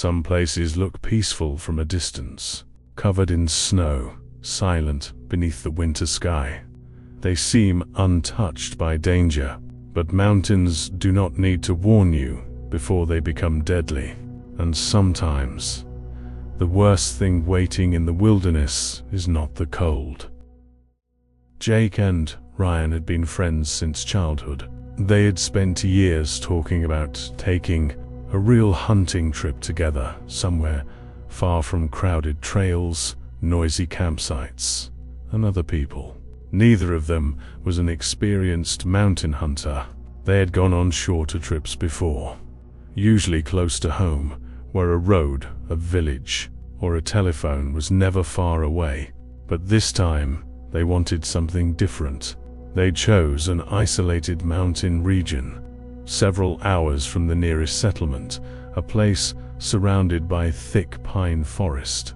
Some places look peaceful from a distance, covered in snow, silent beneath the winter sky. They seem untouched by danger, but mountains do not need to warn you before they become deadly. And sometimes, the worst thing waiting in the wilderness is not the cold. Jake and Ryan had been friends since childhood. They had spent years talking about taking a real hunting trip together, somewhere far from crowded trails, noisy campsites, and other people. Neither of them was an experienced mountain hunter. They had gone on shorter trips before, usually close to home, where a road, a village, or a telephone was never far away. But this time, they wanted something different. They chose an isolated mountain region, several hours from the nearest settlement, a place surrounded by thick pine forest,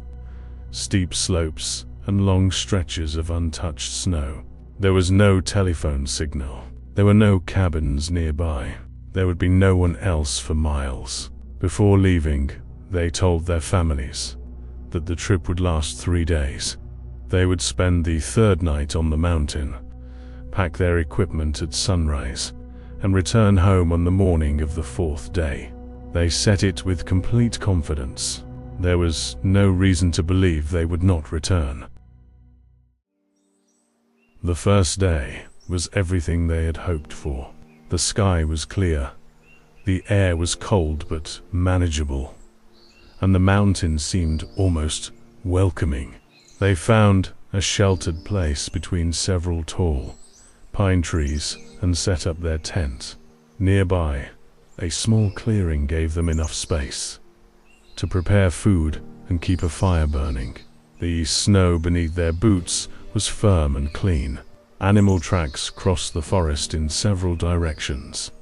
steep slopes, and long stretches of untouched snow. There was no telephone signal. There were no cabins nearby. There would be no one else for miles. Before leaving, they told their families that the trip would last 3 days. They would spend the third night on the mountain, pack their equipment at sunrise, and return home on the morning of the fourth day. They set it with complete confidence. There was no reason to believe they would not return. The first day was everything they had hoped for. The sky was clear, the air was cold but manageable, and the mountain seemed almost welcoming. They found a sheltered place between several tall pine trees and set up their tent. Nearby, a small clearing gave them enough space to prepare food and keep a fire burning. The snow beneath their boots was firm and clean. Animal tracks crossed the forest in several directions,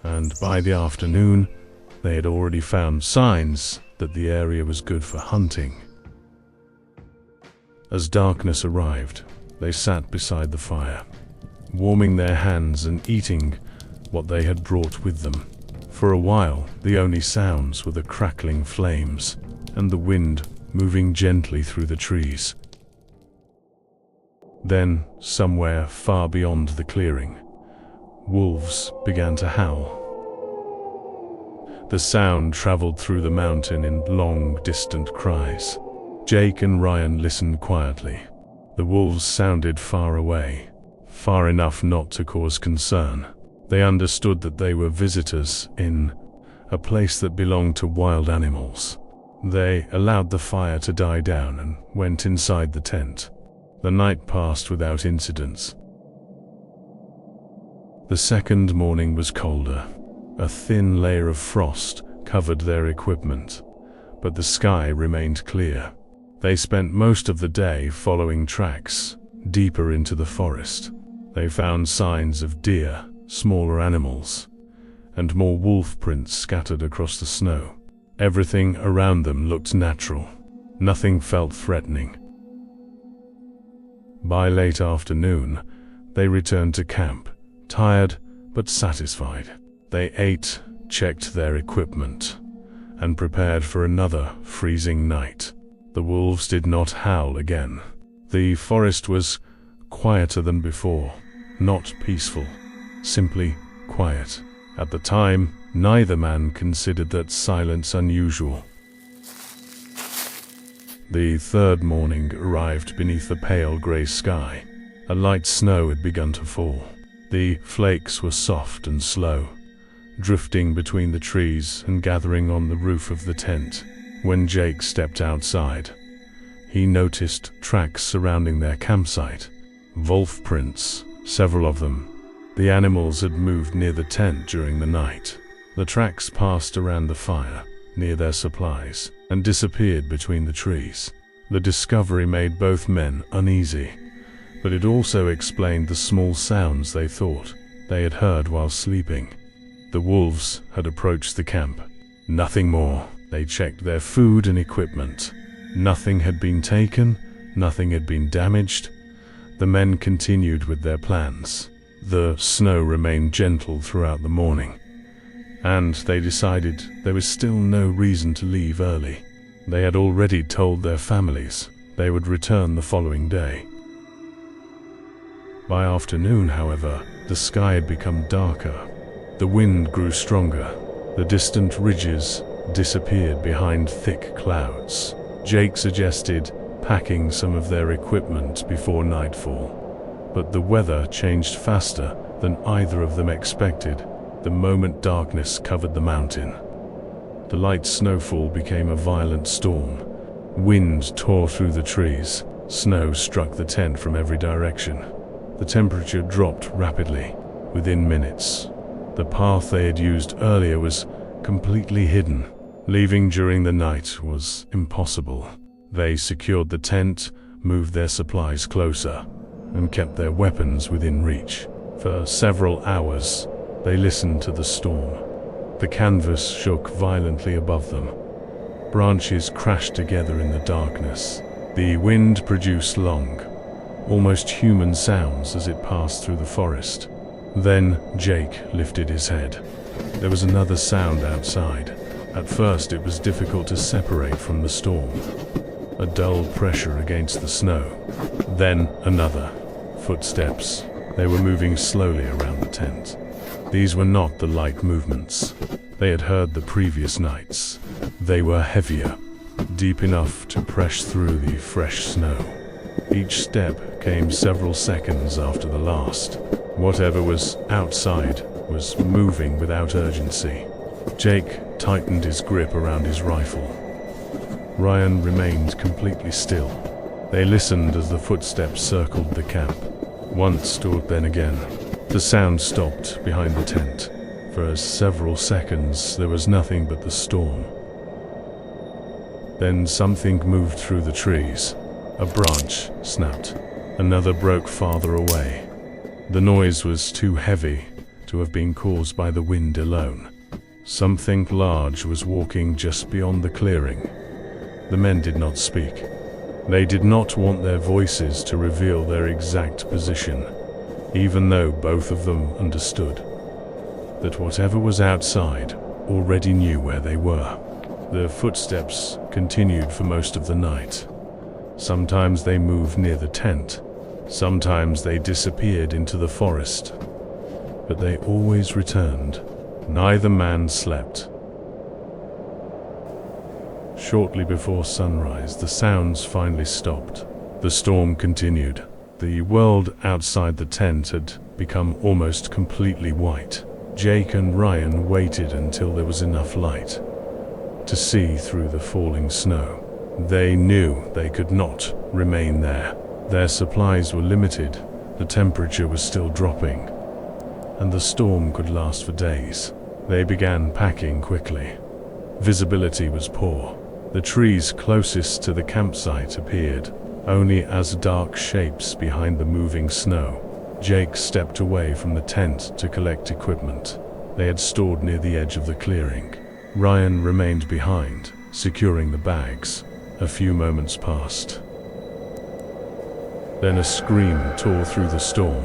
and by the afternoon, they had already found signs that the area was good for hunting. As darkness arrived, they sat beside the fire, warming their hands and eating what they had brought with them. For a while, the only sounds were the crackling flames and the wind moving gently through the trees. Then, somewhere far beyond the clearing, wolves began to howl. The sound traveled through the mountain in long, distant cries. Jake and Ryan listened quietly. The wolves sounded far away, far enough not to cause concern. They understood that they were visitors in a place that belonged to wild animals. They allowed the fire to die down and went inside the tent. The night passed without incidents. The second morning was colder. A thin layer of frost covered their equipment, but the sky remained clear. They spent most of the day following tracks deeper into the forest. They found signs of deer, smaller animals, and more wolf prints scattered across the snow. Everything around them looked natural. Nothing felt threatening. By late afternoon, they returned to camp, tired but satisfied. They ate, checked their equipment, and prepared for another freezing night. The wolves did not howl again. The forest was quieter than before, not peaceful, simply quiet. At the time, neither man considered that silence unusual. The third morning arrived beneath the pale grey sky. A light snow had begun to fall. The flakes were soft and slow, drifting between the trees and gathering on the roof of the tent. When Jake stepped outside, he noticed tracks surrounding their campsite. Wolf prints, several of them. The animals had moved near the tent during the night. The tracks passed around the fire, near their supplies, and disappeared between the trees. The discovery made both men uneasy, but it also explained the small sounds they thought they had heard while sleeping. The wolves had approached the camp. Nothing more. They checked their food and equipment. Nothing had been taken, nothing had been damaged. The men continued with their plans. The snow remained gentle throughout the morning, and they decided there was still no reason to leave early. They had already told their families they would return the following day. By afternoon, however, the sky had become darker. The wind grew stronger. The distant ridges disappeared behind thick clouds. Jake suggested packing some of their equipment before nightfall, but the weather changed faster than either of them expected the moment darkness covered the mountain. The light snowfall became a violent storm. Wind tore through the trees. Snow struck the tent from every direction. The temperature dropped rapidly. Within minutes, the path they had used earlier was completely hidden. Leaving during the night was impossible. They secured the tent, moved their supplies closer, and kept their weapons within reach. For several hours, they listened to the storm. The canvas shook violently above them. Branches crashed together in the darkness. The wind produced long, almost human sounds as it passed through the forest. Then Jake lifted his head. There was another sound outside. At first it was difficult to separate from the storm. A dull pressure against the snow. Then another. Footsteps. They were moving slowly around the tent. These were not the light movements they had heard the previous nights. They were heavier, deep enough to press through the fresh snow. Each step came several seconds after the last. Whatever was outside was moving without urgency. Jake tightened his grip around his rifle. Ryan remained completely still. They listened as the footsteps circled the camp. Once, then again. The sound stopped behind the tent. For several seconds, there was nothing but the storm. Then something moved through the trees. A branch snapped. Another broke farther away. The noise was too heavy to have been caused by the wind alone. Something large was walking just beyond the clearing. The men did not speak. They did not want their voices to reveal their exact position, even though both of them understood that whatever was outside already knew where they were. The footsteps continued for most of the night. Sometimes they moved near the tent. Sometimes they disappeared into the forest. But they always returned. Neither man slept. Shortly before sunrise, the sounds finally stopped. The storm continued. The world outside the tent had become almost completely white. Jake and Ryan waited until there was enough light to see through the falling snow. They knew they could not remain there. Their supplies were limited, the temperature was still dropping, and the storm could last for days. They began packing quickly. Visibility was poor. The trees closest to the campsite appeared only as dark shapes behind the moving snow. Jake stepped away from the tent to collect equipment they had stored near the edge of the clearing. Ryan remained behind, securing the bags. A few moments passed. Then a scream tore through the storm.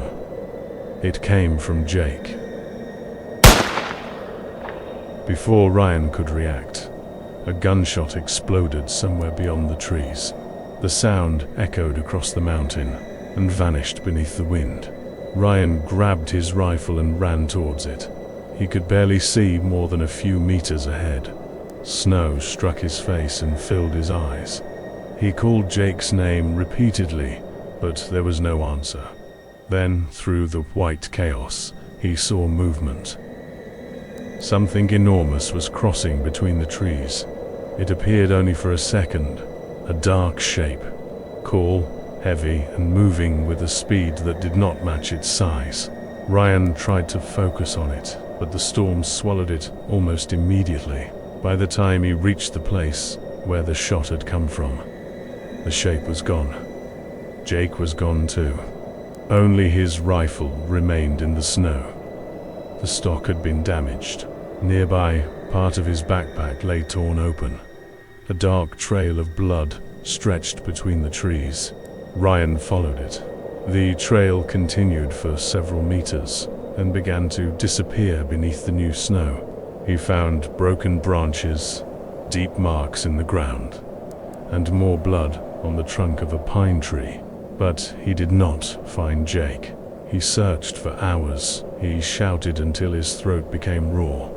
It came from Jake. Before Ryan could react, a gunshot exploded somewhere beyond the trees. The sound echoed across the mountain and vanished beneath the wind. Ryan grabbed his rifle and ran towards it. He could barely see more than a few meters ahead. Snow struck his face and filled his eyes. He called Jake's name repeatedly, but there was no answer. Then, through the white chaos, he saw movement. Something enormous was crossing between the trees. It appeared only for a second. A dark shape, cool, heavy, and moving with a speed that did not match its size. Ryan tried to focus on it, but the storm swallowed it almost immediately. By the time he reached the place where the shot had come from, the shape was gone. Jake was gone too. Only his rifle remained in the snow. The stock had been damaged. Nearby, part of his backpack lay torn open. A dark trail of blood stretched between the trees. Ryan followed it. The trail continued for several meters and began to disappear beneath the new snow. He found broken branches, deep marks in the ground, and more blood on the trunk of a pine tree. But he did not find Jake. He searched for hours. He shouted until his throat became raw.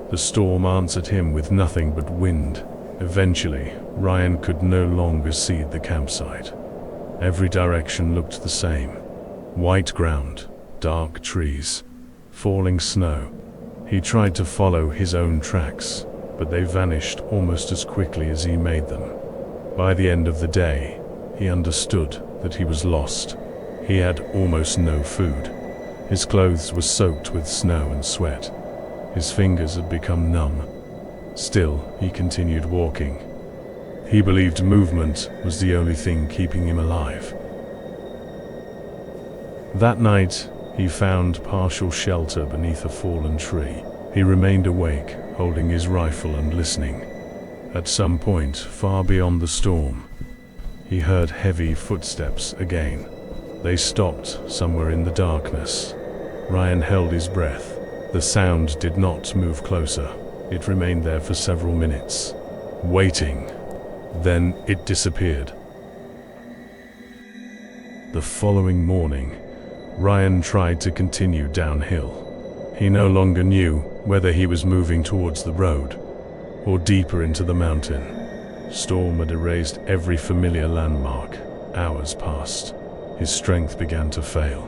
The storm answered him with nothing but wind. Eventually, Ryan could no longer see the campsite. Every direction looked the same. White ground, dark trees, falling snow. He tried to follow his own tracks, but they vanished almost as quickly as he made them. By the end of the day, he understood that he was lost. He had almost no food. His clothes were soaked with snow and sweat. His fingers had become numb. Still, he continued walking. He believed movement was the only thing keeping him alive. That night, he found partial shelter beneath a fallen tree. He remained awake, holding his rifle and listening. At some point, far beyond the storm, he heard heavy footsteps again. They stopped somewhere in the darkness. Ryan held his breath. The sound did not move closer. It remained there for several minutes, waiting. Then it disappeared. The following morning, Ryan tried to continue downhill. He no longer knew whether he was moving towards the road or deeper into the mountain. Storm had erased every familiar landmark. Hours passed. His strength began to fail.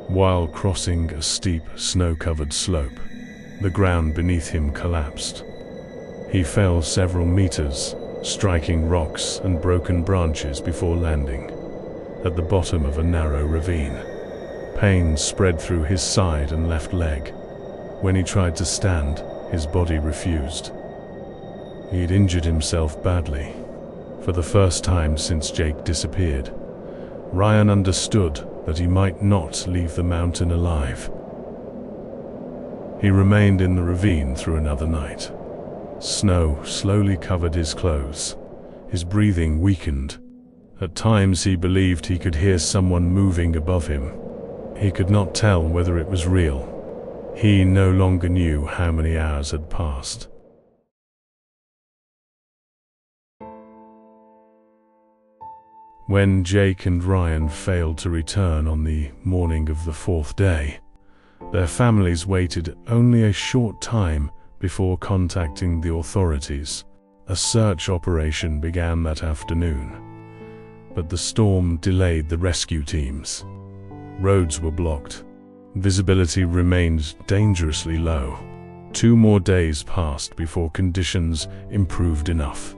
While crossing a steep, snow-covered slope, the ground beneath him collapsed. He fell several meters, striking rocks and broken branches before landing at the bottom of a narrow ravine. Pain spread through his side and left leg. When he tried to stand, his body refused. He had injured himself badly. For the first time since Jake disappeared, Ryan understood that he might not leave the mountain alive. He remained in the ravine through another night. Snow slowly covered his clothes. His breathing weakened. At times he believed he could hear someone moving above him. He could not tell whether it was real. He no longer knew how many hours had passed. When Jake and Ryan failed to return on the morning of the fourth day, their families waited only a short time before contacting the authorities. A search operation began that afternoon, but the storm delayed the rescue teams. Roads were blocked. Visibility remained dangerously low. 2 more days passed before conditions improved enough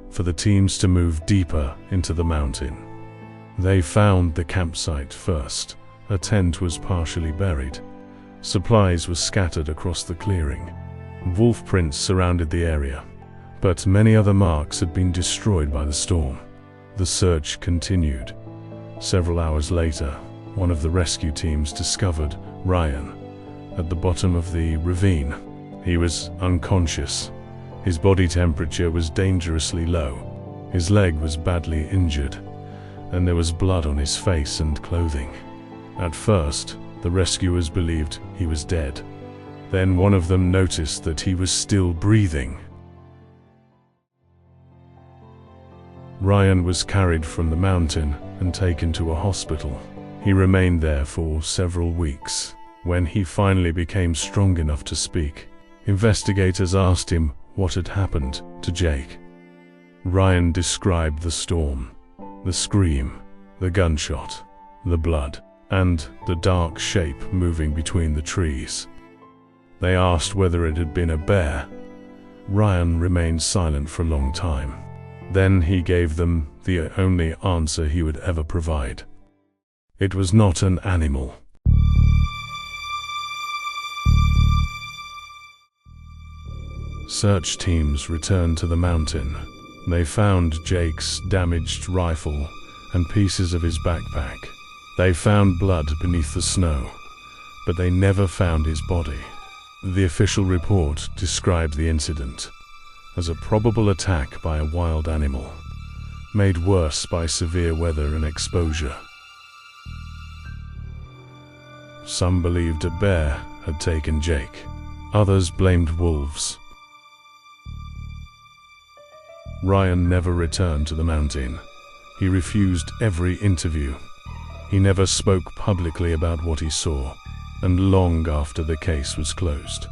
for the teams to move deeper into the mountain. They found the campsite first. A tent was partially buried. Supplies were scattered across the clearing. Wolf prints surrounded the area, but many other marks had been destroyed by the storm. The search continued. Several hours later, one of the rescue teams discovered Ryan at the bottom of the ravine. He was unconscious. His body temperature was dangerously low. His leg was badly injured, and there was blood on his face and clothing. At first, the rescuers believed he was dead. Then one of them noticed that he was still breathing. Ryan was carried from the mountain and taken to a hospital. He remained there for several weeks. When he finally became strong enough to speak, investigators asked him what had happened to Jake. Ryan described the storm, the scream, the gunshot, the blood, and the dark shape moving between the trees. They asked whether it had been a bear. Ryan remained silent for a long time. Then he gave them the only answer he would ever provide. It was not an animal. Search teams returned to the mountain. They found Jake's damaged rifle and pieces of his backpack. They found blood beneath the snow, but they never found his body. The official report described the incident as a probable attack by a wild animal, made worse by severe weather and exposure. Some believed a bear had taken Jake. Others blamed wolves. Ryan never returned to the mountain. He refused every interview. He never spoke publicly about what he saw, and long after the case was closed.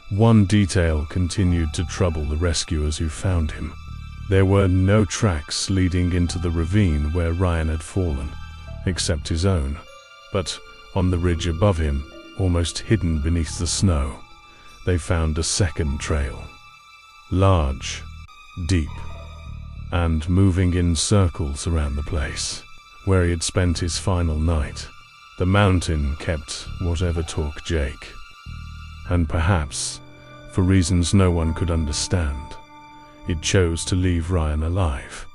One detail continued to trouble the rescuers who found him. There were no tracks leading into the ravine where Ryan had fallen, except his own. But on the ridge above him, almost hidden beneath the snow, they found a second trail. Large, deep, and moving in circles around the place where he had spent his final night. The mountain kept whatever took Jake. And perhaps, for reasons no one could understand, it chose to leave Ryan alive.